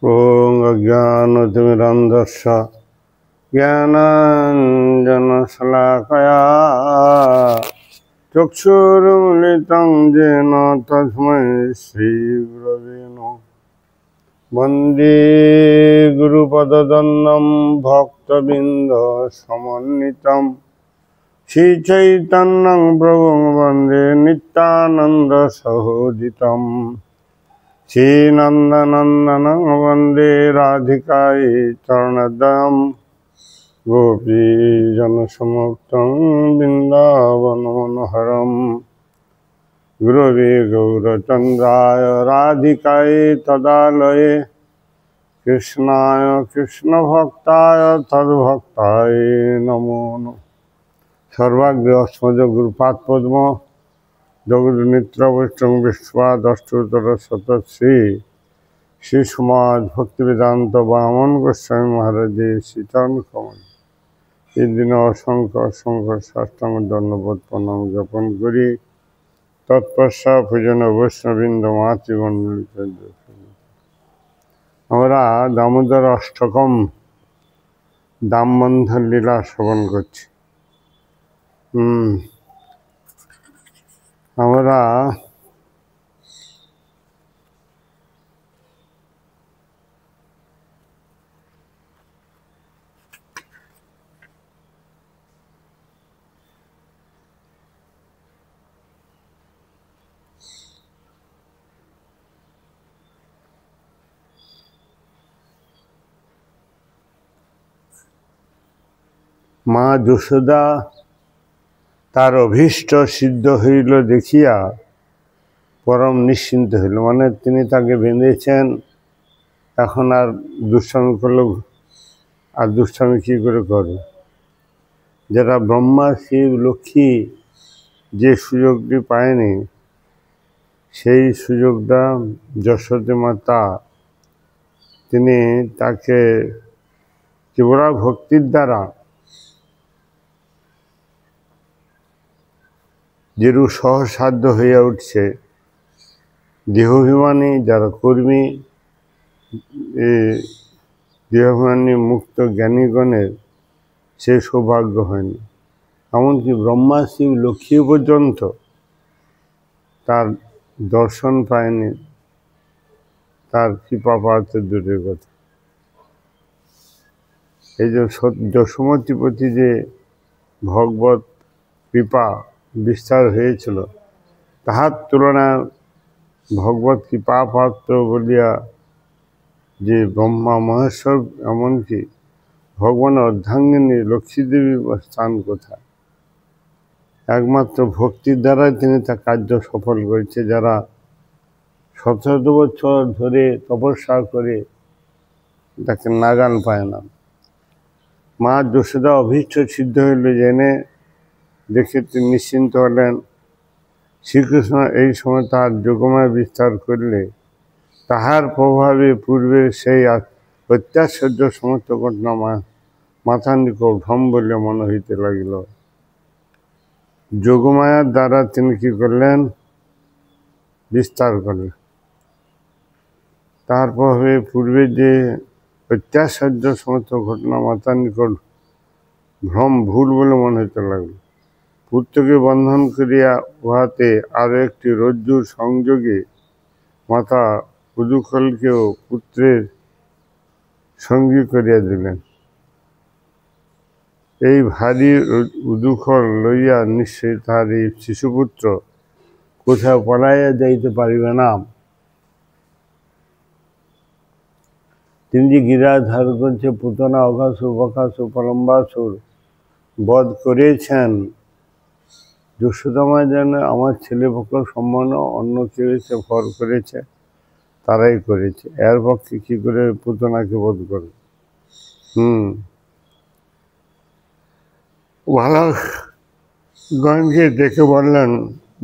ॐ अज्ञानतिमिरन्धस्य ज्ञानाञ्जनशलाकया चक्षुरुन्मिलितं येन तस्मै श्रीगुरवे नमः। वन्दे गुरुपदद्वन्द्वं भक्तबिन्दसमन्वितं श्रीचैतन्यं प्रभुं वन्दे नित्यानन्दसहोदितम्। श्रीनन्दनन्दनं वन्दे राधिकायै चरणद्वयं गोपीजनसमुक्तं बिन्दावनमनोहरं। गुरवे गौरचन्द्राय राधिकायै तदालये कृष्णाय कृष्णभक्ताय तद्भक्ताय नमो नमः। सर्वाग्रे अस्मद् गुरुपादपद्म जगन्नित्र वैष्णव विश्वादष्टोत्तर शतश्री श्री समाज भक्तिवेदांत बामन गोस्वामी महाराज श्रीचरण कमल এই দিনে অসংখ্য অসংখ্য সাষ্টাঙ্গ দণ্ডবোধ প্রণাম জ্ঞাপন করি। তৎপশ্চাৎ পূজনীয় বৈষ্ণববৃন্দ মাতৃমণ্ডলী, আমরা দামোদর অষ্টকম দামবন্ধন লীলা শ্রবণ করছি। আমরা মা যশোদা তার অভীষ্ট সিদ্ধ হইল দেখিয়া পরম নিশ্চিন্ত হইল। মানে তিনি তাকে বেঁধেছেন, এখন আর দুষ্টামি করলেও আর দুষ্টামি কী করে করবে। যারা ব্রহ্মা শিব লক্ষ্মী যে সুযোগটি পায়নি, সেই সুযোগটা যশোদা মাতা তিনি তাকে তীব্র ভক্তির দ্বারা যেরূপ সহসাধ্য হইয়া উঠছে, দেহাভিমানী যারা কর্মী, দেহাভিমানী মুক্ত জ্ঞানীগণের সে সৌভাগ্য হয়নি। এমনকি ব্রহ্মা শিব লক্ষ্মী পর্যন্ত তার দর্শন পায়নি, তার কৃপা পাওয়াতে দূরের কথা। এই যে যশোমতীর প্রতি যে ভগবত কৃপা বিস্তার হয়েছিল, তাহার তুলনায় ভগবত কৃপা পাত্র বলিয়া যে ব্রহ্মা মহেশ্বর, এমনকি ভগবানের অর্ধাঙ্গিনী লক্ষ্মীদেবী স্থান কোথায়। একমাত্র ভক্তির দ্বারাই তিনি তার কার্য সফল করেছে। যারা 17 বছর ধরে তপস্যা করে তাকে নাগাল পায় না। মা যশোদা অভীষ্ট সিদ্ধ হইল জেনে দেখে তিনি নিশ্চিন্ত হলেন। শ্রীকৃষ্ণ এই সময় তার যোগমায় বিস্তার করলে তাহার প্রভাবে পূর্বে সেই অত্যাশ্চর্য সমস্ত ঘটনা মাথার নিকট ভ্রম বলে মনে হইতে লাগিল। যোগমায়ার দ্বারা তিনি কি করলেন? বিস্তার করলেন। তার প্রভাবে পূর্বে যে অত্যাশ্চর্য সমস্ত ঘটনা মাথার নিকট ভ্রম ভুল বলে মনে হইতে লাগল। পুত্রকে বন্ধন করিয়া উহাতে আরো একটি রজ্জুর সংযোগে মাতা উদুখলকেও পুত্রের সঙ্গী করিয়া দিলেন। এই ভারী উদুখল লইয়া নিশ্চয়ই তাহার এই শিশুপুত্র কোথাও পলাইয়া যাইতে পারিবে না। তিনি যে গিরিরাজ ধারণ করেছে, পুতনা, অঘাসুর, বকাসুর, প্রলম্বাসুর বধ করেছেন, যশোদামা যেন আমার ছেলে পক্ষ সম্মান অন্য কেউ এসে ভর করেছে, তারাই করেছে। এর পক্ষে কি করে পুতনাকে বধ করবে? বালকগণকে ডেকে বললেন,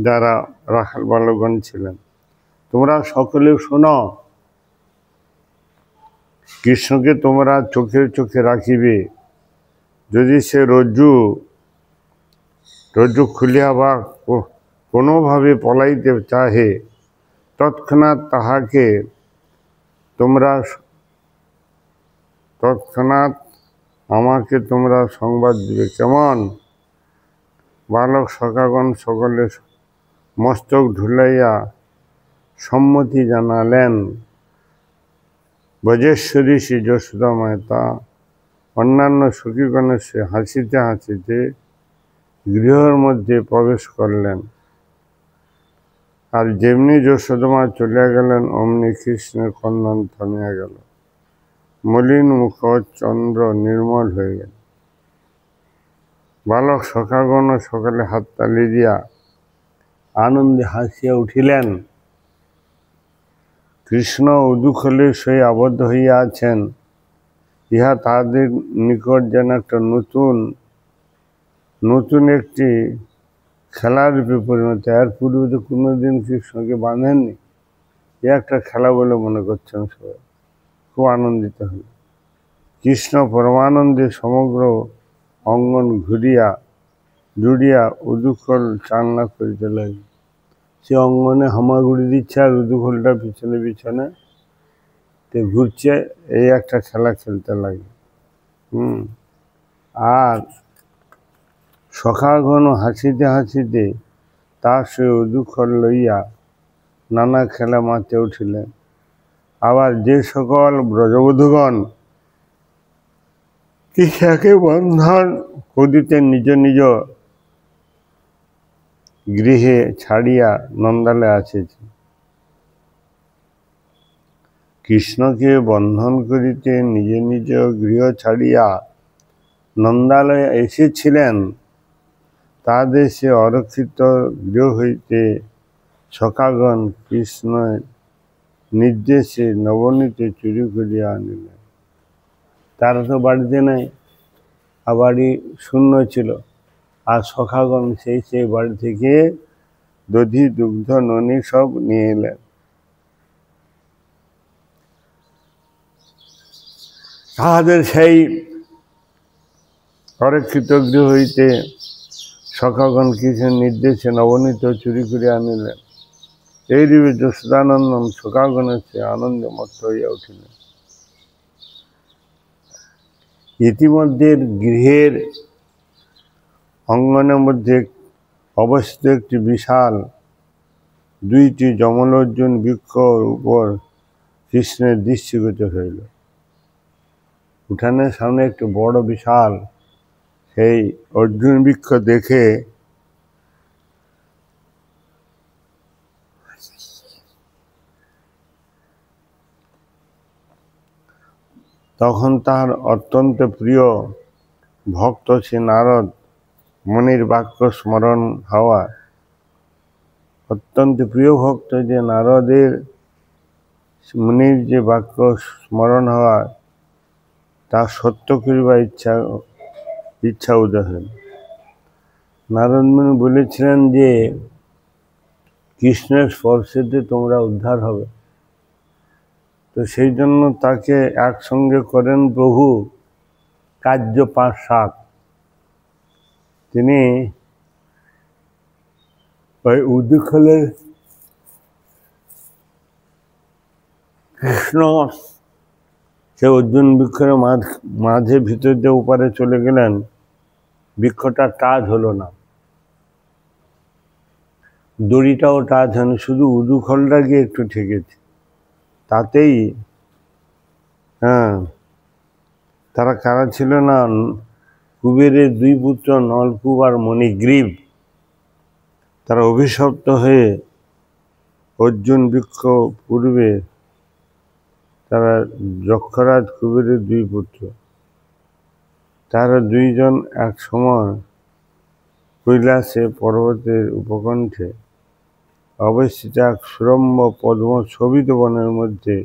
যারা রাখাল বালকগণ ছিলেন, তোমরা সকলে শোনো, কৃষ্ণকে তোমরা চোখে চোখে রাখিবে। যদি সে রজ্জু খুলিয়া বা কোনোভাবে পলাইতে চাহে, তৎক্ষণাৎ তাহাকে তোমরা তৎক্ষণাৎ আমাকে তোমরা সংবাদ দিবে। কেমন? বালক সখাগণ সকলে মস্তক ঢুলাইয়া সম্মতি জানালেন। ব্রজেশ্বরী শ্রী যশোদা মাতা অন্যান্য সখীগণের সে হাসিতে হাসিতে গৃহের মধ্যে প্রবেশ করলেন। আর যেমনি যশোদা চলিয়া গেলেন অমনি কৃষ্ণের কন্দন থামিয়া গেল। মলিন মুখ চন্দ্র নির্মল হয়ে গেল। বালক সখাগণ সকালে হাততালি দিয়া আনন্দে হাসিয়া উঠিলেন। কৃষ্ণ উদুখলে সই আবদ্ধ হইয়া আছেন, ইহা তাহাদের নিকট যেন একটা নতুন একটি খেলার রূপে পরিণত। এর পূর্বে তো কোনোদিন কৃষ্ণকে বাঁধেননি, এ একটা খেলা বলে মনে করছেন সবাই। খুব আনন্দিত হল। কৃষ্ণ পরমানন্দে সমগ্র অঙ্গন জুড়িয়া উদুখল চালনা করিতে লাগল। সে অঙ্গনে হামাগুড়ি দিচ্ছে আর উদুখলটা পিছনে পিছনে ঘুরছে, এই একটা খেলা খেলতে লাগে। আর সখাগণ হাসিতে হাসিতে তার সে উদুখল লইয়া নানা খেলা মাতে উঠিলেন। আবার যে সকল ব্রজবধূগণ কৃষ্ণকে বন্ধন করিতে নিজ নিজ গৃহে ছাড়িয়া নন্দালয়ে আসিছে, কৃষ্ণকে বন্ধন করিতে নিজ নিজ গৃহ ছাড়িয়া নন্দালয়ে এসেছিলেন, তাদের সে অরক্ষিত গৃহ হইতে সখাগণ কৃষ্ণের নির্দেশে নবনীত চুরি করিয়া আনিলেন। তারা তো বাড়িতে নাই, আর বাড়ি শূন্য ছিল, আর সখাগণ সেই বাড়ি থেকে দধি দুগ্ধ ননি সব নিয়ে এলেন। তাহাদের সেই অরক্ষিত গৃহ হইতে সখাগণ কৃষ্ণের নির্দেশে নবনীত চুরি করিয়া আনিলেন। এই রূপে যশোদানন্দন সখাগণের সে আনন্দে মত্ত হইয়া উঠিলেন। ইতিমধ্যে গৃহের অঙ্গনের মধ্যে অবস্থিত একটি বিশাল 2টি যমলোর্জুন বৃক্ষর উপর কৃষ্ণের দৃষ্টিগোচর হইল। উঠানের সামনে একটি বড় বিশাল সেই অর্জুন বৃক্ষ দেখে তখন তার অত্যন্ত প্রিয় ভক্ত শ্রী নারদ মুনির বাক্য স্মরণ হওয়া, অত্যন্ত প্রিয় ভক্ত যে নারদের মুনির যে বাক্য স্মরণ হওয়া, তা সত্য করিবার ইচ্ছা উদয় হল। নারদ মুনি বলেছিলেন যে কৃষ্ণের স্পর্শেতে তোমরা উদ্ধার হবে। তো সেই জন্য তাকে একসঙ্গে করেন প্রভু কার্য 5-7। তিনি ওই উদুখলের কৃষ্ণ সে অর্জুন বৃক্ষের মাঝে ভিতর দিয়ে ওপারে চলে গেলেন। বৃক্ষটা টাচ হলো না, দড়িটাও টাচ হয়নি, শুধু উদুখলটা গিয়ে একটু ঠেকেছে। তাতেই তারা কারা ছিল না? কুবেরের 2 পুত্র নলকূপ আর মণিগ্রীব। তারা অভিশপ্ত হয়ে অর্জুন বৃক্ষ পূর্বে, তারা যক্ষরাজ কুবেরের 2 পুত্র, তারা 2 জন এক সময় কৈলাসে পর্বতের উপকণ্ঠে অবস্থিত এক সুরম্য পদ্ম শোভিত বনের মধ্যে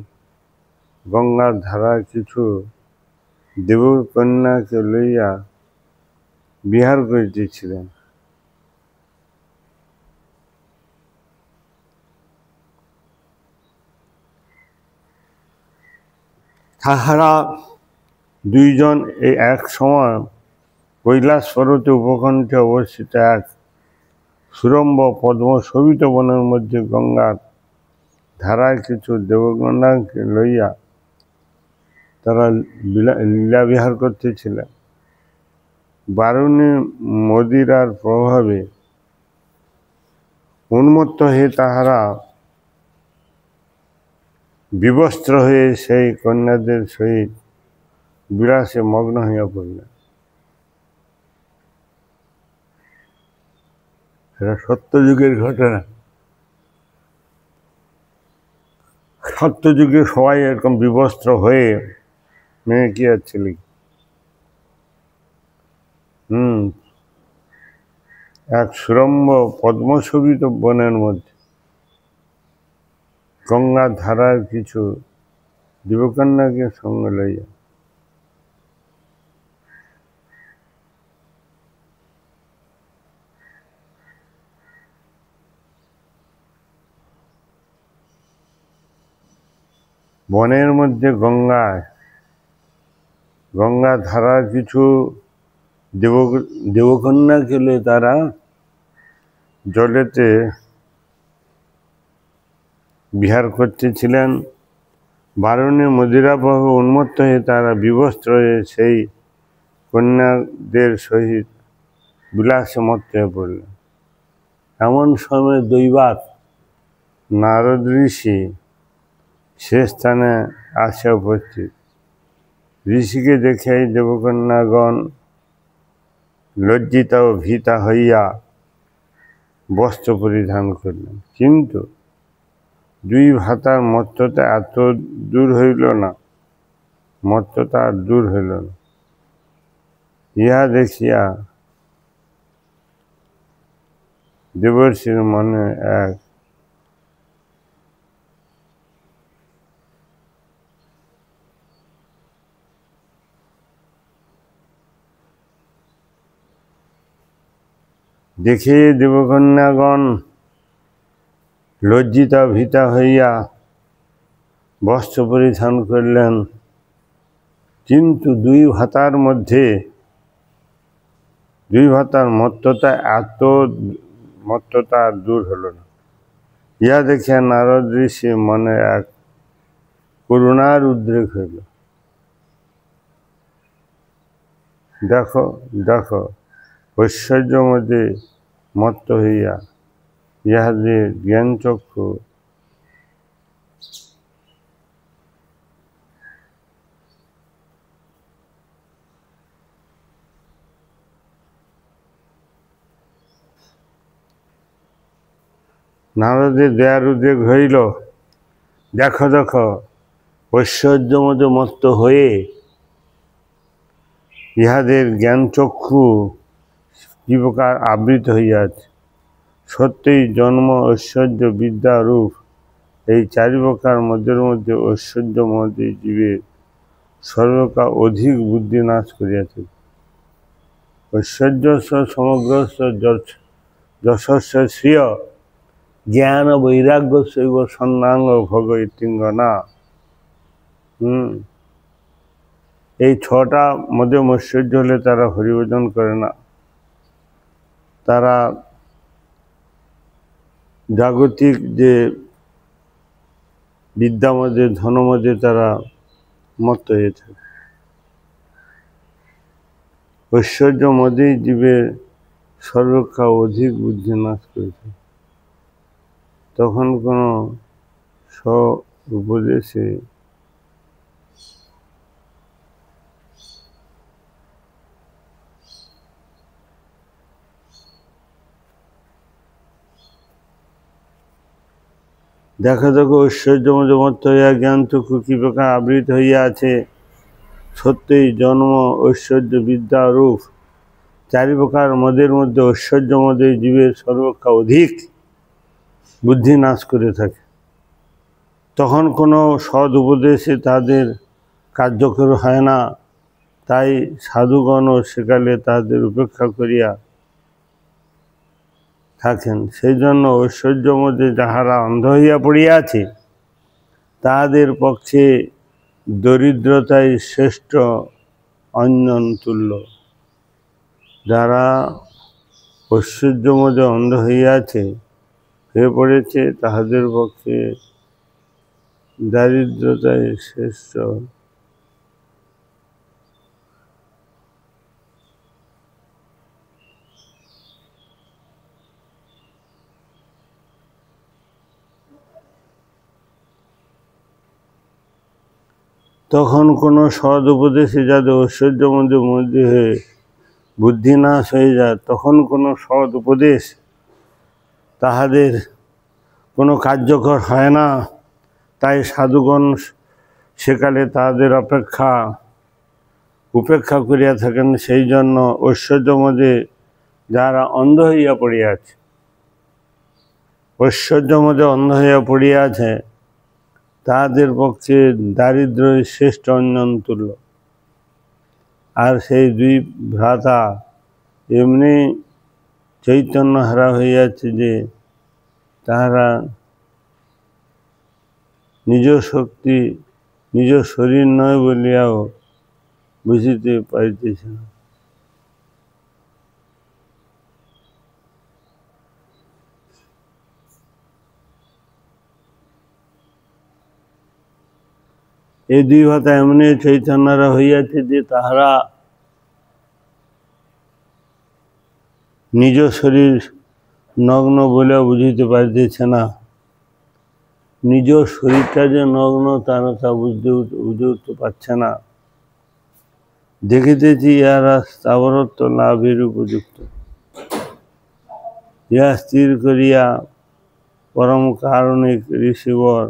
গঙ্গার ধারায় কিছু দেবকন্যাকে লইয়া বিহার করিতেছিলেন। তাহারা 2 জন এই এক সময় কৈলাস পর্বতের উপকণ্ঠে অবস্থিত এক সুরম্য পদ্ম শোভিত বনের মধ্যে গঙ্গার ধারায় কিছু দেবকন্যাকে লইয়া তারা লীলা বিহার করতেছিলেন। বারুণী মদিরার প্রভাবে উন্মত্ত হয়ে তাহারা বিবস্ত্র হয়ে সেই কন্যাদের সহিত বিলাসে মগ্ন হইয়া পড়লেন। এটা সত্যযুগের ঘটনা। সত্যযুগে সবাই এরকম বিবস্ত্র হয়ে মেয়ে কি আর ছেলে এক সুরম্য পদ্মশোভিত বনের মধ্যে গঙ্গা ধারার কিছু যুবকন্যাকে সঙ্গে লইয়া বনের মধ্যে গঙ্গা ধারার কিছু দেবকন্যা গেলে তারা জলেতে বিহার করতেছিলেন। বারুণী মদিরাবহ উন্মত্ত হয়ে তারা বিবস্ত্র হয়ে সেই কন্যাদের সহিত বিলাসে মত্ত হয়ে পড়লেন। এমন সময় দৈবাৎ নারদ ঋষি সে স্থানে আসে উপস্থিত। ঋষিকে দেখে দেবকন্যাগণ লজ্জিতা ও ভীতা হইয়া বস্ত্র পরিধান করলেন, কিন্তু দুই ভাতার মত্ততা এত দূর হইল না, মত্ততা আর দূর হইল না। ইহা দেখিয়া দেবর্ষির মনে এক দেখে দেবকন্যাগণ লজ্জিতা ভীতা হইয়া বস্ত্র পরিধান করলেন, কিন্তু দুই ভাতার মত্ততা আর দূর হল না। ইহা দেখিয়া নারদ ঋষি মনে এক করুণার উদ্রেক হইল। দেখো দেখো, ঐশ্বর্য মধ্যে মত্ত হইয়া ইহাদের জ্ঞানচক্ষু নারদের দয়ার উদ্রেক হইল। দেখো দেখো, ঐশ্বর্য মধ্যে মত্ত হয়ে ইহাদের জ্ঞানচক্ষু কি প্রকার আবৃত হইয়াছে। সত্যই জন্ম, ঐশ্বর্য, বিদ্যা, রূপ এই চারি প্রকার মধ্যে ঐশ্বর্যময় জীবের সর্বকাল অধিক বুদ্ধি নাশ করিয়াছে। ঐশ্বর্যস্য সমগ্রস্য যশস্য শ্রিয় জ্ঞান বৈরাগ্য শৈব সন্নাঙ্গ ভোগ ইতিঙ্গনা। এই ছটা মধ্যে ঐশ্বর্য হলে তারা হরিভজন করে না, তারা জাগতিক যে বিদ্যা মধ্যে ধন মধ্যে তারা মত্ত হয়ে থাকে। ঐশ্বর্য মধ্যেই জীবের সর্বক্ষা অধিক বুদ্ধি নাশ করেছে। তখন কোনো উপদেশে দেখা দেখো, ঐশ্বর্য মধ্যে হইয়া জ্ঞান চক্ষু কি প্রকার আবৃত হইয়া আছে। সত্যই জন্ম, ঐশ্বর্য, বিদ্যা, রূপ চারি প্রকার মদের মধ্যে ঐশ্বর্য মধ্যে জীবের সর্বক্ষা অধিক বুদ্ধি নাশ করে থাকে। তখন কোনো সৎ উপদেশে তাদের কার্যকর হয় না, তাই সাধুগণও সেকালে তাদের উপেক্ষা করিয়া থাকেন। সেই জন্য ঐশ্বর্য মধ্যে যাহারা অন্ধ হইয়া পড়িয়াছে, তাহাদের পক্ষে দরিদ্রতাই শ্রেষ্ঠ অঞ্জন তুল্য। যারা ঐশ্বর্য মধ্যে অন্ধ হয়ে পড়েছে, তাহাদের পক্ষে দারিদ্রতাই শ্রেষ্ঠ তখন কোনো সৎ উপদেশে যাদের ঐশ্বর্য মধ্যে হয়ে বুদ্ধি নাশ হয়ে যায়, তখন কোনো সৎ উপদেশ তাহাদের কোনো কার্যকর হয় না। তাই সাধুগণ সেকালে তাহাদের উপেক্ষা করিয়া থাকেন। সেই জন্য ঐশ্বর্য মধ্যে যারা অন্ধ হইয়া পড়িয়াছে, ঐশ্বর্য মধ্যে অন্ধ হইয়া পড়িয়াছে, তাহাদের পক্ষে দারিদ্র্যই শ্রেষ্ঠ অঞ্জন তুল্য। আর সেই দুই ভ্রাতা এমনি চৈতন্য হারা হইয়াছে যে তাহারা নিজ শক্তি নিজ শরীর নয় বলিয়াও বুঝিতে পারিতেছে না। এই দুই ভাতা এমনি চৈতন্যরা হইয়াছে যে তাহারা নিজ শরীর নগ্ন বলেও বুঝিতে পারিতেছে না। নিজ শরীরটা যে নগ্ন তারা তা বুঝতে উঠতে পারছে না। দেখিতেছি ইহারা স্থাবরত্ব লাভের উপযুক্ত। ইহা স্থির করিয়া পরম কারণিক ঋষিবর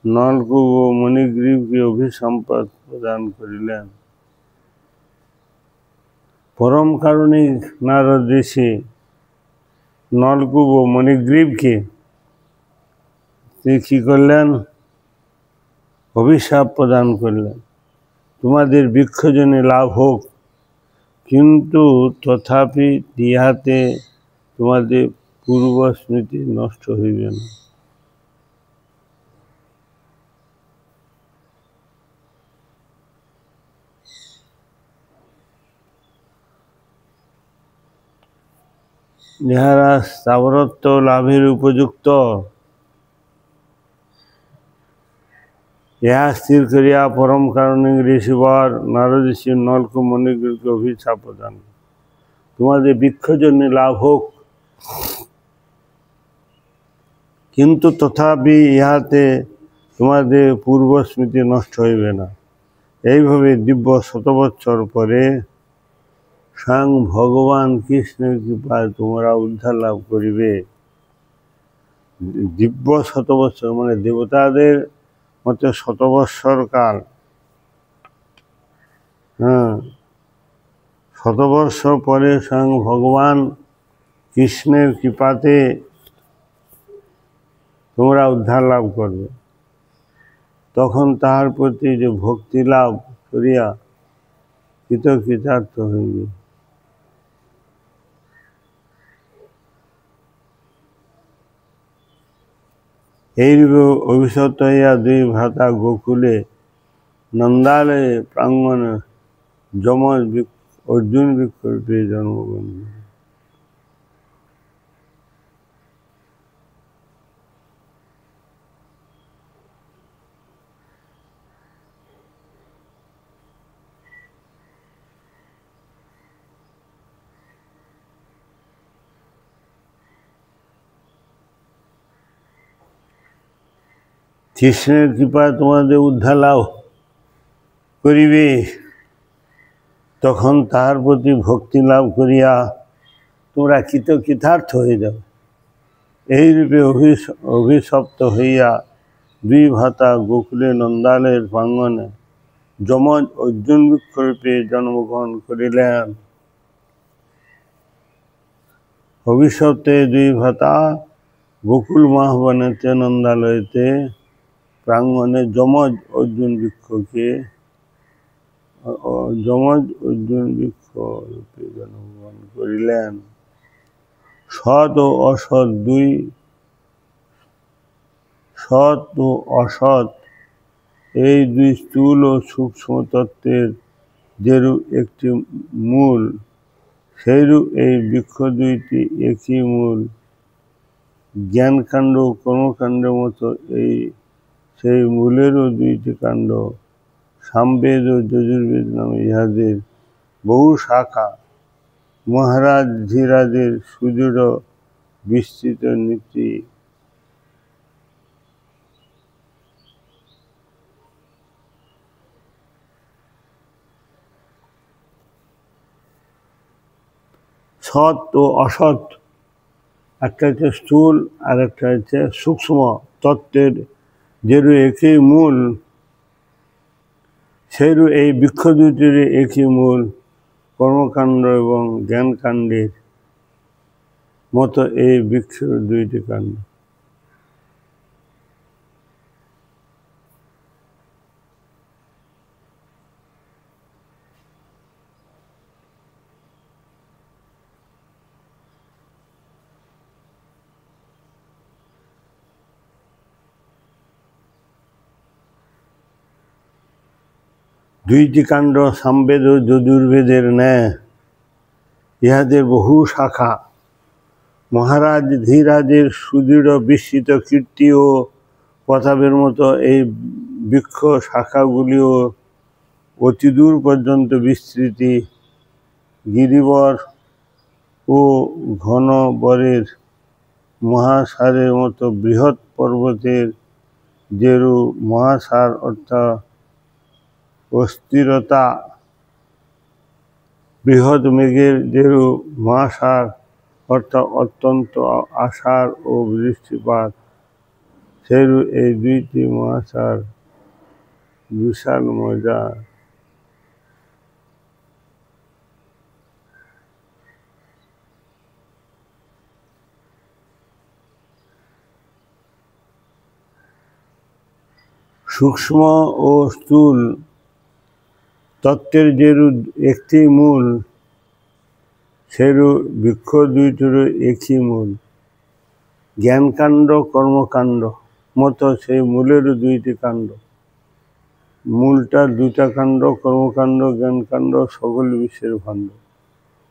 নলকূপ ও মণিগ্রীবকে অভিসম্পাদ প্রদান করিলেন। পরম কারণিক নারদ ঋষি নলকূপ ও মণিগ্রীবকে তিনি কী করলেন? অভিশাপ প্রদান করলেন, তোমাদের বৃক্ষজনে লাভ হোক, কিন্তু তথাপি ইহাতে তোমাদের পূর্ব স্মৃতি নষ্ট হইবে না। যাহারা স্থাবরত্ব লাভের উপযুক্ত, ইহা স্থির করিয়া পরম কারণিক ঋষিবর নারদ ঋষি নলকূপ মণিগ্রীবকে অভিশাপ প্রদান, তোমাদের বৃক্ষজন্যে লাভ হোক, কিন্তু তথাপি ইহাতে তোমাদের পূর্ব স্মৃতি নষ্ট হইবে না। এইভাবে দিব্য শতবৎসর পরে স্বয়ং ভগবান কৃষ্ণের কৃপায় তোমরা উদ্ধার লাভ করিবে। দিব্য শতবৎসর মানে দেবতাদের মতে শতবৎসর কাল, শতবর্ষ পরে স্বয়ং ভগবান কৃষ্ণের কৃপাতে তোমরা উদ্ধার লাভ করবে। তখন তাহার প্রতি যে ভক্তি লাভ করিয়া কৃতার্থ হইবে। এইরূপে অভিশপ্ত হইয়া দুই ভ্রাতা গোকুলে নন্দালয়ে প্রাঙ্গণে যমজ অর্জুন বৃক্ষরূপে জন্মগ্রহণ। কৃষ্ণের কৃপায় তোমাদের উদ্ধার লাভ করিবে, তখন তাহার প্রতি ভক্তি লাভ করিয়া তোমরা কৃতার্থ হয়ে যাবে। এইরূপে অভিশপ্ত হইয়া দুই ভ্রাতা গোকুলে নন্দালয়ের প্রাঙ্গণে যমজ অর্জুন বৃক্ষরূপে জন্মগ্রহণ করিলেন। ভবিষ্যতে দুই ভ্রাতা গোকুল মহাবনেতে নন্দালয়তে প্রাঙ্গণে যমজ অর্জুন বৃক্ষরূপে জন্মগ্রহণ করিলেন। সৎ ও অসৎ এই দুই স্থূল ও সূক্ষ্ম তত্ত্বের যেরূপ একটি মূল, সেইরূপ এই বৃক্ষ দুইটি একই মূল। জ্ঞানকাণ্ড ও কর্মকাণ্ডের মতো সেই মূলেরও দুইটি কাণ্ড, সামবেদ ও যজুর্বেদ নামে ইহাদের বহু শাখা। মহারাজ ধীরাজের সুদৃঢ় বিস্তৃত নীতি সৎ ও অসৎ, একটা হচ্ছে স্থূল আর একটা হচ্ছে সূক্ষ্ম তত্ত্বের, যেরু একই মূল, সেরু এই বৃক্ষ দুটির একই মূল, কর্মকাণ্ড এবং জ্ঞানকাণ্ডের মতো এই বৃক্ষ দুইটি কাণ্ড। দুইটি কাণ্ড সামবেদ ও যজুর্বেদের ন্যায়, ইহাদের বহু শাখা। মহারাজ ধীরাজের সুদৃঢ় বিস্তৃত কীর্তি ও প্রতাপের মতো এই বৃক্ষ শাখাগুলিও অতিদূর পর্যন্ত বিস্তৃতি। গিরিবর ও ঘনবরের মহাসারের মতো বৃহৎ পর্বতের যেরূপ মহাসার অর্থাৎ অস্থিরতা, বৃহৎ মেঘের যেরূপ মহাসার অর্থাৎ অত্যন্ত আষাঢ় ও বৃষ্টিপাত, সেরূপ এই দুইটি মহাসার বিশাল মজা। সূক্ষ্ম ও স্থূল তত্ত্বের যেরূপ একটি মূল, সেরূপ বৃক্ষ দুইটিরও একই মূল। জ্ঞানকাণ্ড কর্মকাণ্ড মতো সেই মূলেরও দুইটি কাণ্ড। মূলটার দুইটা কাণ্ড, কর্মকাণ্ড জ্ঞানকাণ্ড, সকল বিশ্বের ভাণ্ড।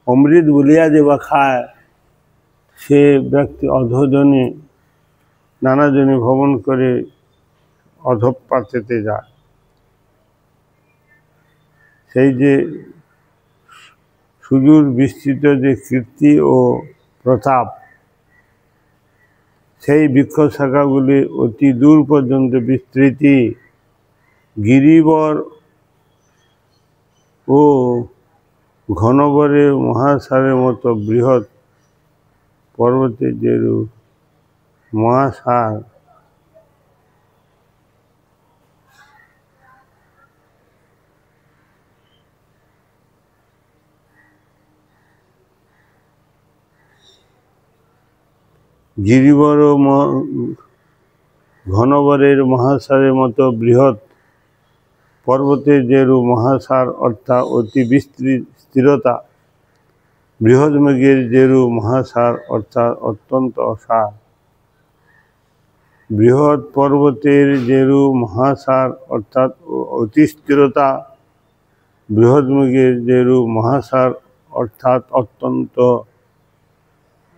অমৃত বলিয়া যে বা খায়, সে ব্যক্তি অধজনে নানাজনে ভ্রমণ করে অধঃপাতেতে যায়। সেই যে সুদূর বিস্তৃত যে কীর্তি ও প্রতাপ, সেই বৃক্ষ শাখাগুলি অতি দূর পর্যন্ত বিস্তৃতি। গিরিবর ও ঘনবরের মহাসারের মতো বৃহৎ পর্বতের যেরূপ মহাসার, গিরিবর ও ঘনবরের মহাসারের মতো বৃহৎ পর্বতের যেরূপ মহাসার অর্থাৎ অতি স্থিরতা, বৃহৎ মেঘের যেরূপ মহাসার অর্থাৎ অত্যন্ত অসার। বৃহৎ পর্বতের যেরূপ মহাসার অর্থাৎ অতি স্থিরতা, বৃহৎ মেঘের যেরূপ মহাসার অর্থাৎ অত্যন্ত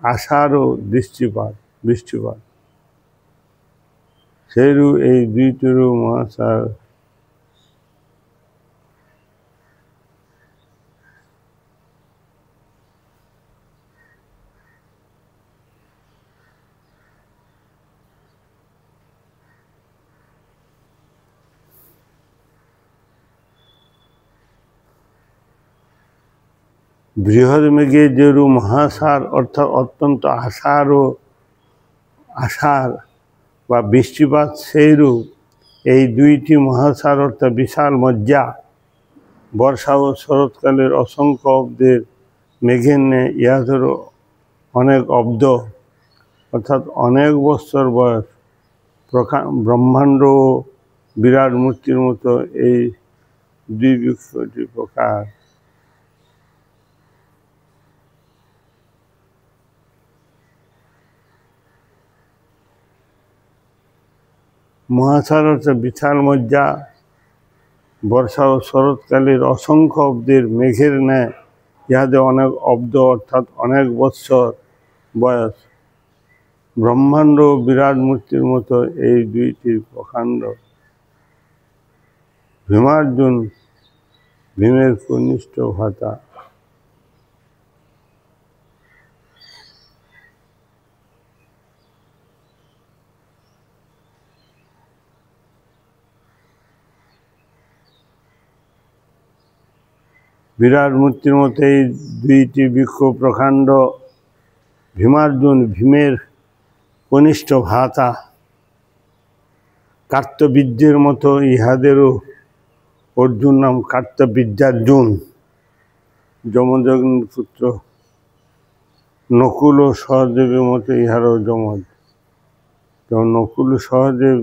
আষাঢ় ও বৃষ্টিপাত। সেরূপ এই দুইটিরও মহাসার। বৃহৎ মেঘের যেরূপ মহাসার অর্থাৎ অত্যন্ত আষাঢ় বা বৃষ্টিপাত, সেইরূপ এই দুইটি মহাসার অর্থাৎ বিশাল মজ্জা। বর্ষা ও শরৎকালের অসংখ্য অব্দের মেঘের ন্যায় ইহাদেরও অনেক অব্দ অর্থাৎ অনেক বৎসর বয়স। ব্রহ্মাণ্ড ও বিরাট মূর্তির মতো এই দুই বৃক্ষটি প্রকার। মহাসার অর্থাৎ বিশাল মজ্জা, বর্ষা ও শরৎকালের অসংখ্য অব্দের মেঘের ন্যায় ইহাদের অনেক অব্দ অর্থাৎ অনেক বৎসর বয়স। ব্রহ্মাণ্ড ও বিরাট মূর্তির মতো এই দুইটি প্রকাণ্ড। ভীমার্জুন, ভীমের কনিষ্ঠ ভ্রাতা। বিরাট মূর্তির মতো এই দুইটি বৃক্ষ প্রকাণ্ড ভীমার্জুন, ভীমের কনিষ্ঠ ভ্রাতা, কার্তবীর্যের মতো ইহাদেরও অর্জুন নাম কার্তবীর্যার্জুন, যমদগ্নির পুত্র। নকুল ও সহদেবের মতো ইহারও যমজ, যেমন নকুল সহদেব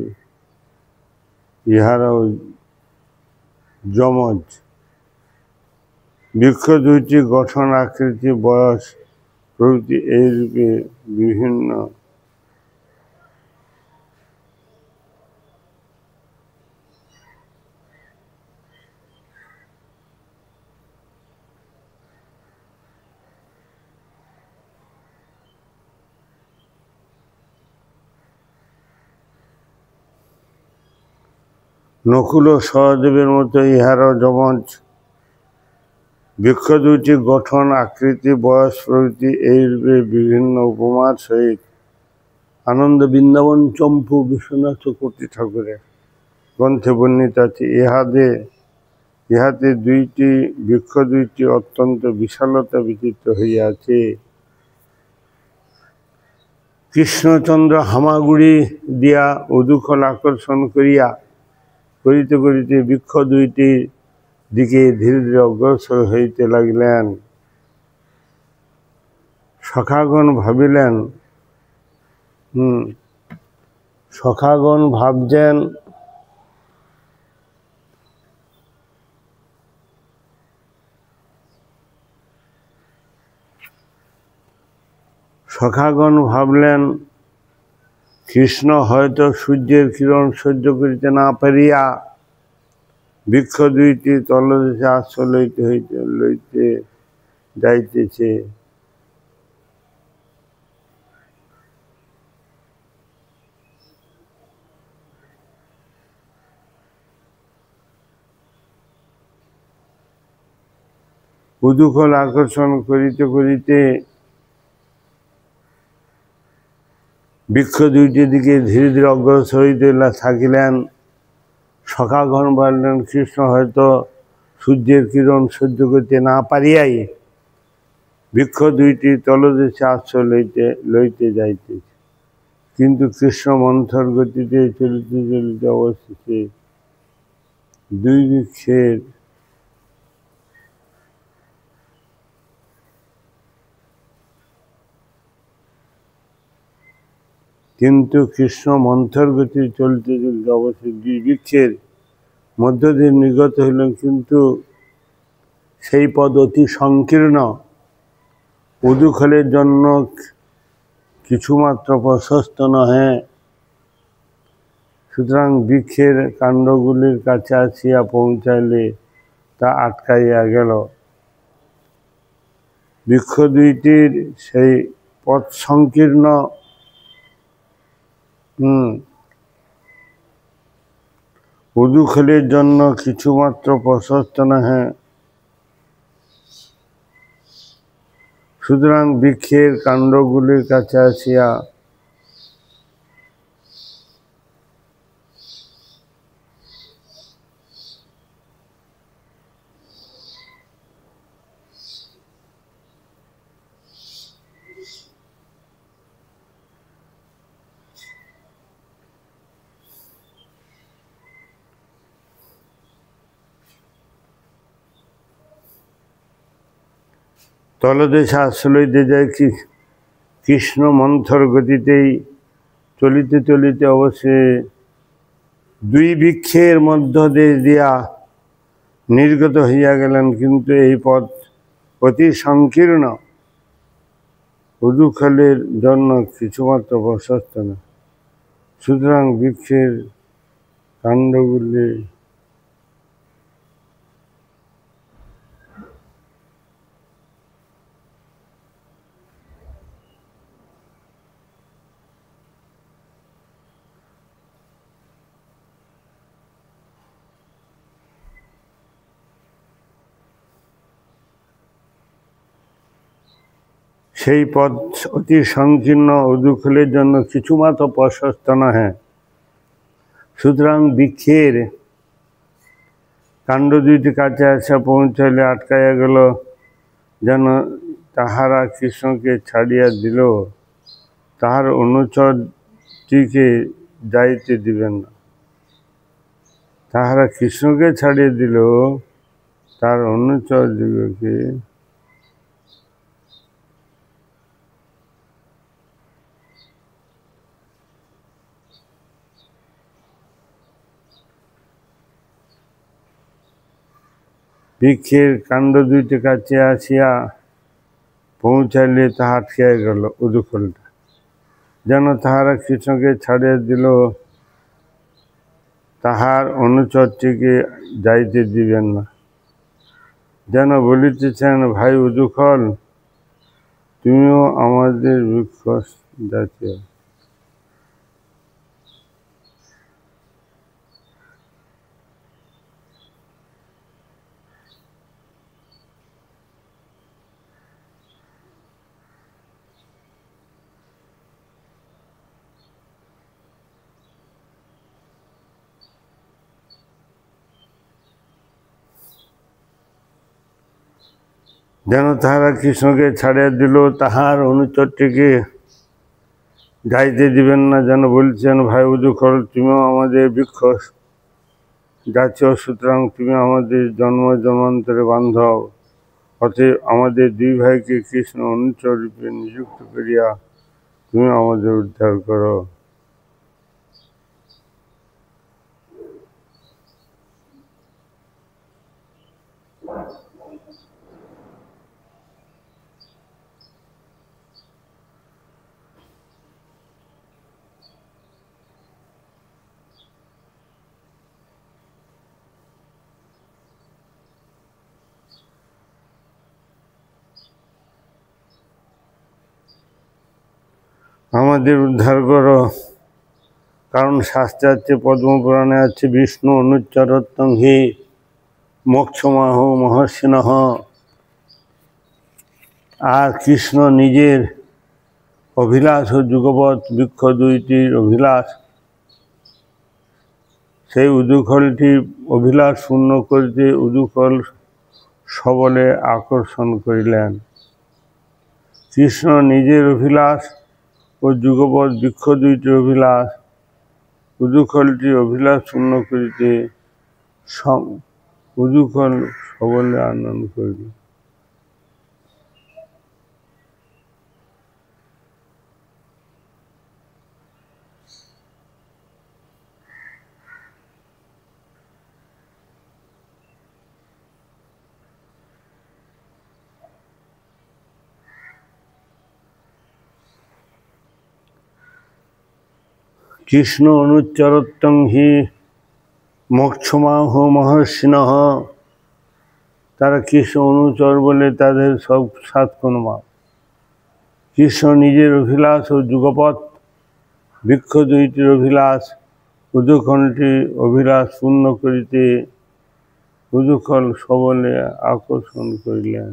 ইহারাও যমজ। বৃক্ষ দুইটি গঠন, আকৃতি, বয়স প্রভৃতি এইরূপে বিভিন্ন। নকুল ও সহদেবের মতো ইহারও যমজ। বৃক্ষ দুইটি গঠন, আকৃতি, বয়স প্রভৃতি এইরূপে বিভিন্ন উপমার সহিত আনন্দ বৃন্দাবন চম্পু বিশ্বনাথ কোটি ঠাকুরের গ্রন্থে বর্ণিত আছে। ইহাতে দুইটি বৃক্ষ দুইটি অত্যন্ত বিশালতা বিচিত্র হইয়াছে। কৃষ্ণচন্দ্র হামাগুড়ি দিয়া উদুখল আকর্ষণ করিতে করিতে বৃক্ষ দুইটির দিকে ধীরে ধীরে অগ্রসর হইতে লাগিলেন। সখাগণ ভাবছেন ভাবলেন কৃষ্ণ হয়তো সূর্যের কিরণ সহ্য করিতে না পারিয়া বৃক্ষ দুইটি তলদেশে আশ্রয় লইতে যাইতেছে। উদুখল আকর্ষণ করিতে করিতে বৃক্ষ দুইটির দিকে ধীরে ধীরে অগ্রসর হইতে থাকিলেন। সখাগণ বললেন কৃষ্ণ হয়তো সূর্যের কিরণ সহ্য করতে না পারিয়াই বৃক্ষ দুইটি তলদেশে আশ্রয় লইতে যাইতেছে। কিন্তু কৃষ্ণ মন্থর গতিতে চলিতে চলিতে অবশেষে দুই বৃক্ষের দুই বৃক্ষের মধ্য দিয়ে নির্গত হইলেন, কিন্তু সেই পদ অতি সংকীর্ণ, উদুখলের জন্য কিছুমাত্র প্রশস্ত নহে। সুতরাং বৃক্ষের কাণ্ডগুলির কাছে আসিয়া পৌঁছাইলে তা আটকাইয়া গেল। বৃক্ষ দুইটির সেই পথ সংকীর্ণ, উদুখলের জন্য কিছুমাত্র প্রশস্ত নহে। সুতরাং বৃক্ষের কাণ্ডগুলির কাছে আসিয়া তলদেশে আশ্রয় লইতে যায়। কৃষ্ণ মন্থর গতিতেই চলিতে চলিতে অবশ্যই দুই বৃক্ষের মধ্য দিয়া নির্গত হইয়া গেলেন, কিন্তু এই পথ অতি সংকীর্ণ, উদুখলের জন্য কিছুমাত্র প্রশস্ত না। সুতরাং বৃক্ষের কাণ্ডগুলি সেই পথ অতি সংকীর্ণ, উদুখলের জন্য কিছুমাত্র প্রশস্ত নহে। সুতরাং বৃক্ষের কাণ্ড দুইটি কাছে আসিয়া পৌঁছাইলে আটকাইয়া গেল, যেন তাহারা কৃষ্ণকে ছাড়িয়া দিল, তাহার অনুচরটিকে যাইতে দিবেন না। তাহারা কৃষ্ণকে ছাড়িয়ে দিল, তার অনুচরদিগকে বৃক্ষের কাণ্ড দুইটি কাছে আসিয়া পৌঁছাইলে তাহা আটকিয়া গেল উদুখলটা, যেন তাহারা কৃষ্ণকে ছাড়িয়া দিল, তাহার অনুচরটিকে যাইতে দিবেন না। যেন বলিতেছেন, ভাই উদুখল, তুমিও আমাদের বৃক্ষ জাতীয়। যেন তাহারা কৃষ্ণকে ছাড়িয়া দিল, তাহার অনুচরটিকে যাইতে দিবেন না। যেন বলছেন, ভাই উদুখল, তুমিও আমাদের বৃক্ষ জাতীয়, সুতরাং তুমি আমাদের জন্ম জন্মান্তরে বান্ধব। অতএব আমাদের দুই ভাইকে কৃষ্ণ অনুচর রূপে নিযুক্ত করিয়া তুমি আমাদের উদ্ধার করো। আমাদের উদ্ধার করো, কারণ শাস্ত্রে আছে, পদ্মপুরাণে আছে, বিষ্ণু অনুচরত্বং হি মোক্ষমাহ মহর্ষিণঃ। আর কৃষ্ণ নিজের অভিলাষ ও যুগপৎ বৃক্ষ দুইটির অভিলাষ, সেই উদুখলটি অভিলাষ পূর্ণ করিতে উদুখল সবলে আকর্ষণ করিলেন। কৃষ্ণ নিজের অভিলাষ ও যুগপৎ বৃক্ষ দুইটির অভিলাষ, উদুখলটি অভিলাষ পূর্ণ করিতে উদুখল সবলে আনয়ন করিল। কৃষ্ণ অনুচরত্বং হি মোক্ষমাহ মহর্ষিণঃ। তারা কৃষ্ণ অনুচর বলে তাদের সব 7 কোন মাপ। কৃষ্ণ নিজের অভিলাষ ও যুগপৎ বৃক্ষ দুইটির অভিলাষ, উদুখলটি অভিলাষ পূর্ণ করিতে উদুখল সবলে আকর্ষণ করিলেন।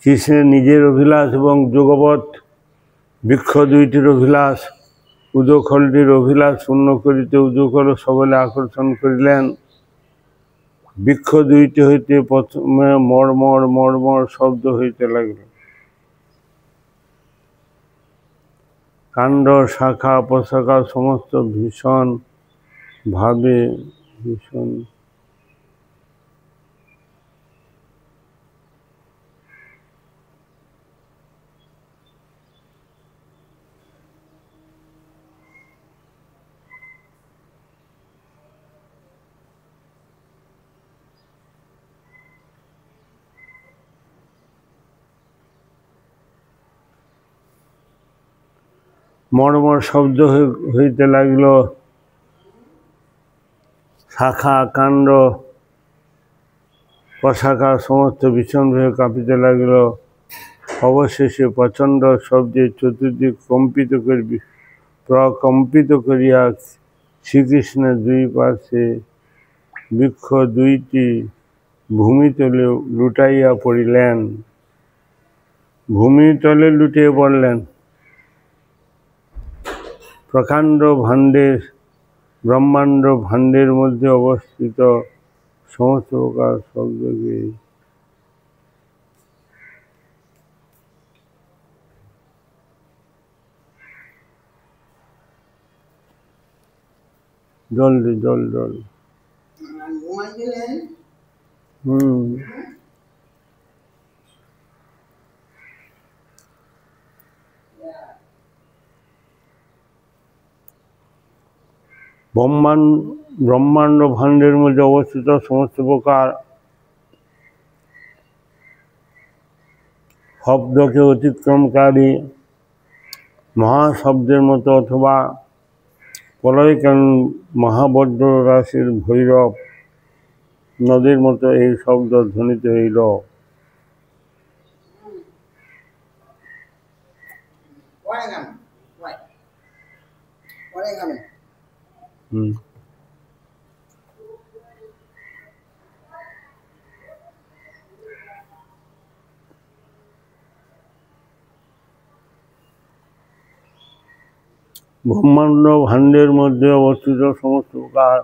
কৃষ্ণের নিজের অভিলাষ এবং যুগপৎ বৃক্ষ দুইটির অভিলাষ, উদুখলটির অভিলাষ পূর্ণ করিতে উদুখল সবলে আকর্ষণ করিলেন। বৃক্ষ দুইটি হইতে প্রথমে মর্মর মর্মর শব্দ হইতে লাগিল। কাণ্ড, শাখা, প্রশাখা সমস্ত ভীষণ মর্মর শব্দ হইতে লাগিল। শাখা কাণ্ড প্রশাখা সমস্ত ভীষণ ভেবে কাঁপিতে লাগিল। অবশেষে প্রচণ্ড শব্দে চতুর্দিক প্রকম্পিত করিয়া শ্রীকৃষ্ণের দুই পাশে বৃক্ষ দুইটি ভূমিতলে লুটাইয়া পড়িলেন। ভূমিতলে লুটিয়ে পড়লেন। প্রকাণ্ড ব্রহ্মাণ্ড ভাণ্ডের মধ্যে অবস্থিত সমস্ত প্রকার শব্দকে জল ব্রহ্মাণ্ড ভাণ্ডের মধ্যে অবস্থিত সমস্ত প্রকার শব্দকে অতিক্রমকারী মহাশব্দের মতো অথবা প্রলয়কালীন মহাবজ্র রাশির ভৈরব নদীর মতো এই শব্দ ধ্বনিত হইল। ব্রহ্মাণ্ড ভাণ্ডের মধ্যে অবস্থিত সমস্ত প্রকার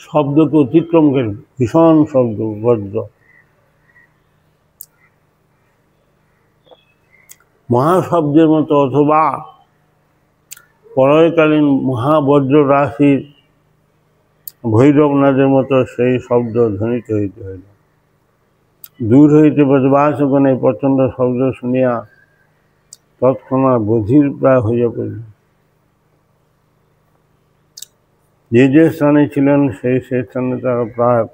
শব্দকে অতিক্রম করে ভীষণ শব্দ বজ্র মহাশব্দের মতো অথবা প্রলয়কালীন মহাবজ্র রাশির ভৈরবনাথের মতো সেই শব্দ ধ্বনিত হইতে হইল। দূর হইতে ব্রজবাসগণ এই প্রচণ্ড শব্দ শুনিয়া তৎক্ষণাৎ বধির প্রায় হইয়া পড়িল। যে স্থানে ছিলেন সেই স্থানে তারা প্রায়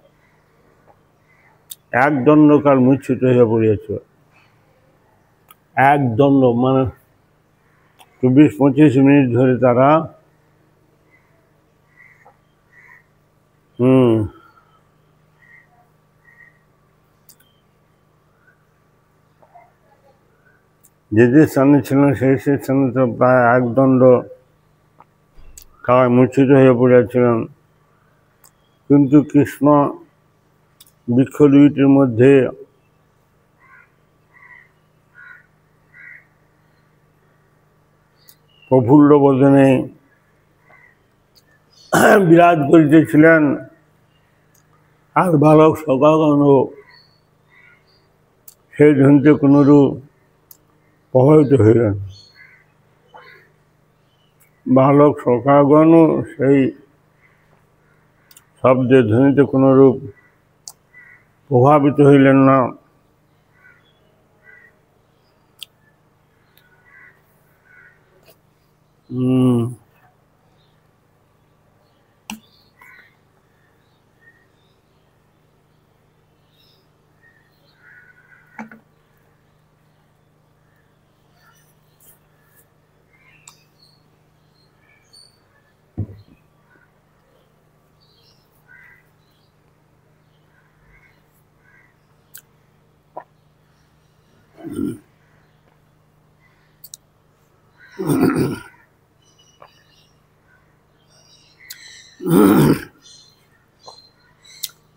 এক দণ্ডকাল মূর্ছিত হইয়া পড়িয়াছিল। এক দণ্ড মানে 24-25 মিনিট ধরে তারা যে স্থানে ছিলেন সেই স্থানে তো প্রায় এক দণ্ড কাল মূর্ছিত হইয়া পড়িয়াছিলেন। কিন্তু কৃষ্ণ বৃক্ষ দুইটির মধ্যে প্রফুল্ল বদনে বিরাজ করিতেছিলেন, আর বালক সখাগণও সেই ধ্বনিতে কোনরূপ প্রভাবিত হইলেন। বালক সখাগণও সেই শব্দের ধ্বনিতে কোনরূপ প্রভাবিত হইলেন না।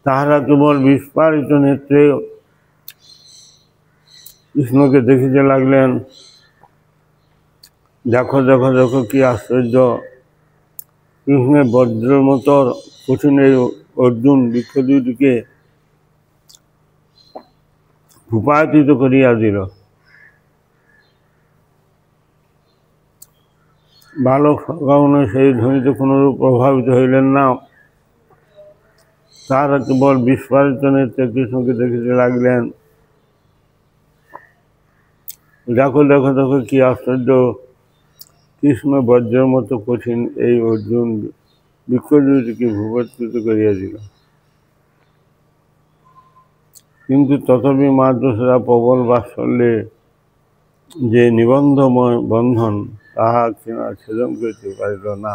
তাহারা কেবল বিস্ফারিত নেত্রে কৃষ্ণকে দেখিতে লাগলেন। দেখো দেখো দেখো কি আশ্চর্য! কৃষ্ণের বজ্রের মতো কঠিন এই অর্জুন বৃক্ষ দুইটিকে ভূপায়িত করিয়া দিল। বালক সখাগণ সেই ধ্বনিতে কোনরূপ প্রভাবিত হইলেন না। তাহারা কেবল বিস্ফারিত নেত্রে কৃষ্ণকে দেখিতে লাগলেন। দেখো দেখো দেখো কি আশ্চর্য! কৃষ্ণ বজ্রের মতো কঠিন এই অর্জুন বৃক্ষ দুইটিকে ভূপায়িত করিয়া দিল। কিন্তু তথাপি মাদ্রসেরা প্রবল বাৎসল্যে যে নিবন্ধময় বন্ধন তাহা কিনা ছেদন করিতে পারিল না।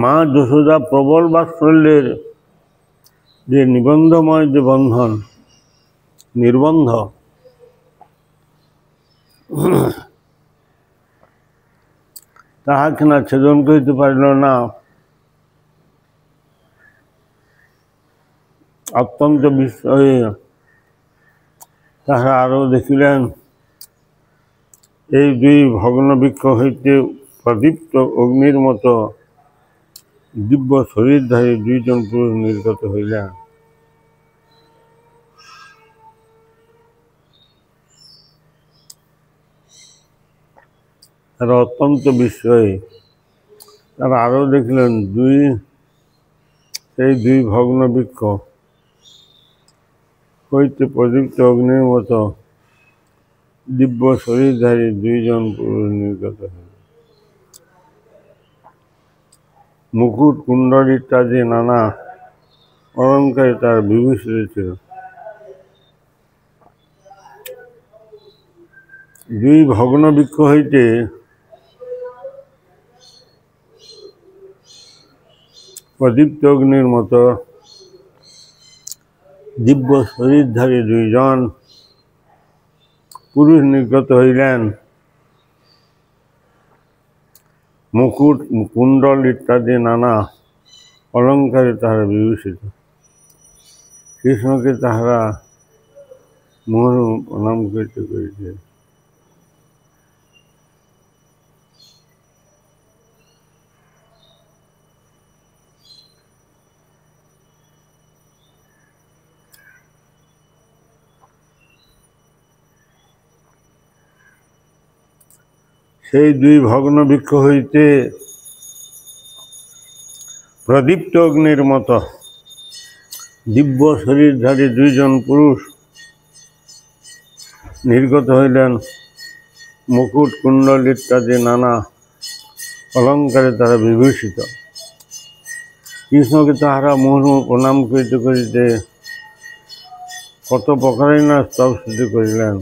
মা যশোদা প্রবল বাৎসল্যের যে নিবন্ধময় যে বন্ধন, নির্বন্ধ, তাহাকে না ছেদন করিতে পারিল না। অত্যন্ত বিস্ময়ে তাহারা আরও দেখিলেন এই দুই ভগ্নবৃক্ষ হইতে প্রদীপ্ত অগ্নির মতো দিব্য শরীরধারী দুইজন পুরুষ নির্গত হইলেন। তারা অত্যন্ত বিস্ময়ে তারা আরও দেখলেন সেই দুই ভগ্নবৃক্ষ হইতে প্রদীপ্ত অগ্নির মতো দিব্য শরীরধারী দুইজন পুরুষ নির্গত হইল। মুকুট কুণ্ডল ইত্যাদি নানা অলঙ্কারে তার বিভূষিত ছিল। দুই ভগ্নবৃক্ষ হইতে প্রদীপ্ত অগ্নির মতো দিব্য শরীরধারী দুইজন পুরুষ নির্গত হইলেন। মুকুট কুণ্ডল ইত্যাদি নানা অলঙ্কারে তাহারা বিভূষিত। কৃষ্ণকে তাহারা মুহুর্মুহু প্রণাম করিতে করিতে সেই দুই ভগ্নবৃক্ষ হইতে প্রদীপ্ত অগ্নির মতো দিব্য শরীরধারী দুইজন পুরুষ নির্গত হইলেন। মুকুট কুণ্ডল ইত্যাদি নানা অলঙ্কারে তারা বিভূষিত। কৃষ্ণকে তাহারা মুহুর্মুহু প্রণাম করিতে করিতে কত প্রকারেই না স্তবস্তুতি করিলেন।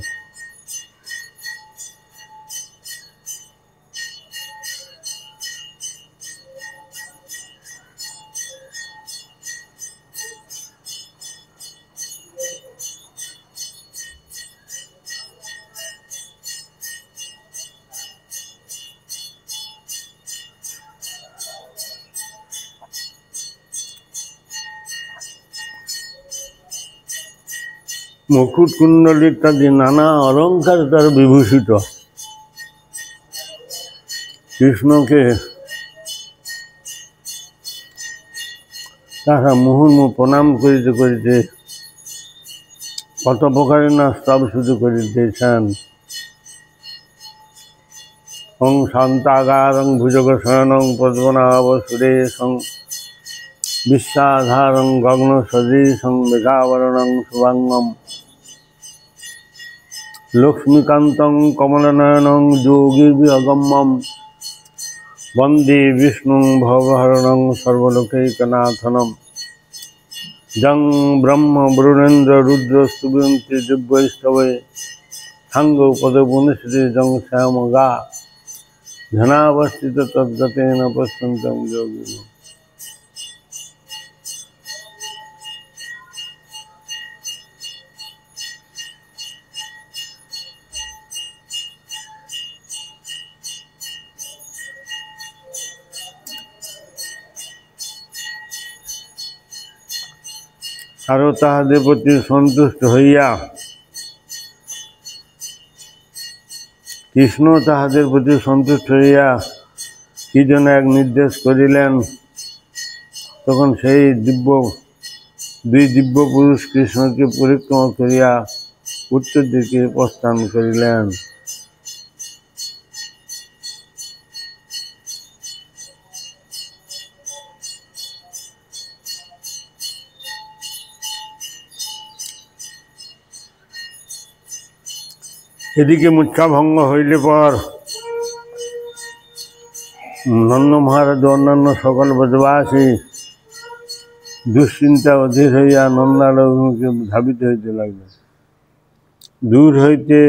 মুকুট কুণ্ডল ইত্যাদি নানা অলঙ্কার তার বিভূষিত। কৃষ্ণকে তাহারা মুহুর্মুহু প্রণাম করিতে করিতে কত প্রকারে না স্তবস্তুতি করিতেছেন। ওং শান্তাকারং ভুজগশয়নং পদ্মনাভ সুরেশং বিশ্বাধারং গগন সদৃশং মেঘাবরণং শুভাঙ্গম লক্ষ্মীকান্তং কমলনয়নং যোগীর্বিহগম্যম বন্দে বিষ্ণুং ভবহরণং সর্বলোকৈকনাথনম জং ব্রহ্ম বরুণেন্দ্র রুদ্র স্তুবন্তি দিব্যৈস্তবে সাঙ্গ পদপুনিশ্রী জং শ্যামগা ধনাবস্থিত তদ্গতেন পশ্যন্তং যোগিনঃ। আরও তাহাদের প্রতি সন্তুষ্ট হইয়া কৃষ্ণ তাহাদের প্রতি সন্তুষ্ট হইয়া কি যেন এক নির্দেশ করিলেন। তখন সেই দুই দিব্য পুরুষ কৃষ্ণকে পরিক্রমা করিয়া উত্তর দিকে প্রস্থান করিলেন। এদিকে মূর্ছাভঙ্গ হইলে পর নন্দ মহারাজ অন্যান্য সকল ব্রজবাসী দুশ্চিন্তা অধীর হইয়া নন্দালয়কে ধাবিত হইতে লাগল। দূর হইতে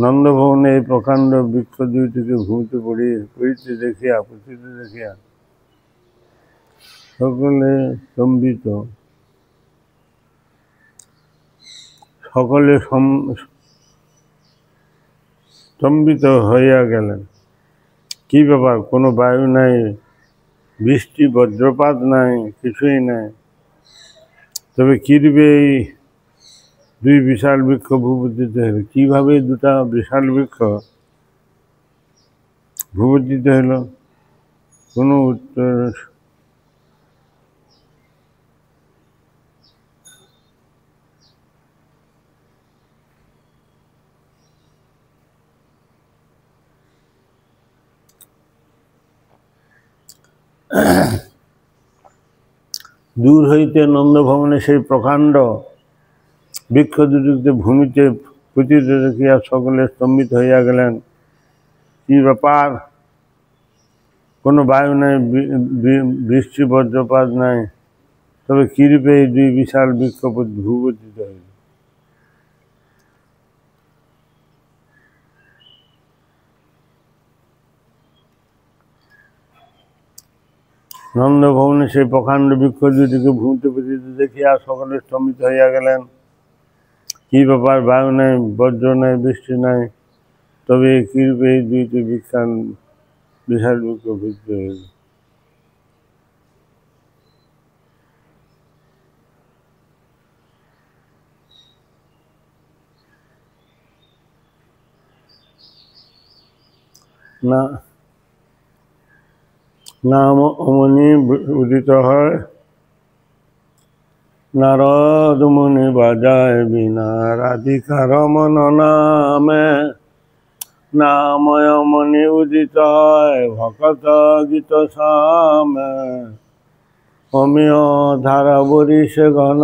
নন্দভবনে এই প্রকাণ্ড বৃক্ষ দুইটিকে ঘুমতে পড়িতে দেখিয়া সকলে স্তম্ভিত, সকলে স্তম্ভিত হইয়া গেলেন। কি ব্যাপার, কোনো বায়ু নাই, বৃষ্টি বজ্রপাত নাই, কিছুই নাই, তবে কিরূপে এই দুই বিশাল বৃক্ষ ভূপতিত হইল? কিভাবে দুটা বিশাল বৃক্ষ ভূপতিত হইল? কোনো উত্তর। দূর হইতে নন্দভবনে সেই প্রকাণ্ড বৃক্ষ দুটিতে ভূমিতে পতিত দেখিয়া সকলে স্তম্ভিত হইয়া গেলেন। কি ব্যাপার, কোনো বায়ু নাই, বৃষ্টি বজ্রপাত নাই, তবে কিরূপে এই দুই বিশাল বৃক্ষ ভূপতিত হইল? নন্দভবনে সেই প্রকাণ্ড বৃক্ষ দুটিকে ভূমিতে পতিত দেখিয়া সকলে স্তম্ভিত হইয়া গেলেন। কি ব্যাপার, বায়ু নাই, বজ্র নাই, বৃষ্টি নাই, তবে কিরূপে এই দুইটি বিশাল বৃক্ষ ভূপতিত হইল? না নাম অমনি উদিত হয়, নারদ মুনি বাজায় বিনা, রাধিকা রমন নামে নাময় মনি উদিত হয়, ভকত গীত সামে অমিয় ধারা বরিষে ঘন,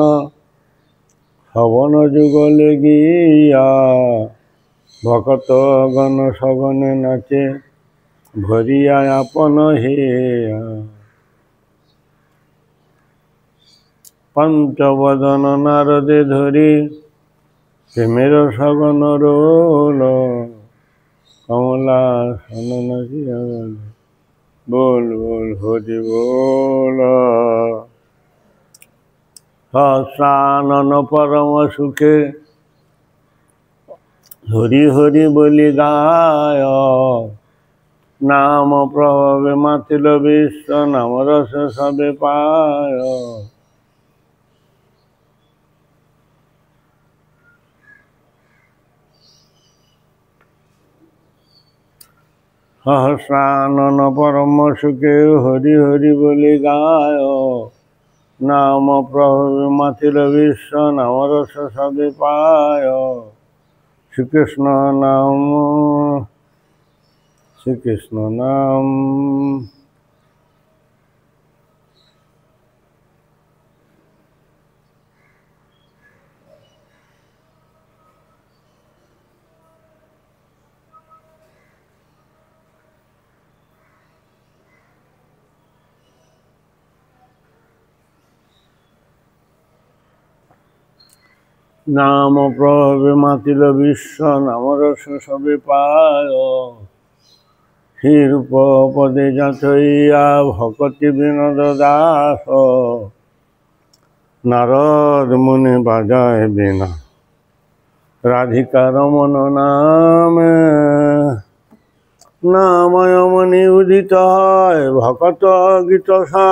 শ্রবণ যুগলে গিয়া ভকত গণ সগনে নাচে, ভরিয়া আপন হেয়া। পঞ্চবদন নারদে ধরি প্রেমের সগন রোল, কমলা সন নাচিয়া বল বল হরি বল। সহস্রানন পরম সুখে হরি হরি বলি গায়, নাম প্রভাবে মাতিল বিশ্ব, নাম রস সবে পায়। সহস্রানন পরম সুখে হরি হরি বলি গায়, নাম প্রভাবে মাতিল বিশ্ব, নাম রস সবে পায়। শ্রীকৃষ্ণ নাম, শ্রীকৃষ্ণ নাম। নাম প্রভাবে মাতিল বিশ্ব, নাম রস সবে পায়। শ্রীরূপ পদে যাচইয়া ভকতি বিনোদ দাস, নারদ মুনি বাজায় বিনা, রাধিকা রমন নামে নাময় মনি উদিত হয়, ভকত গীত সা।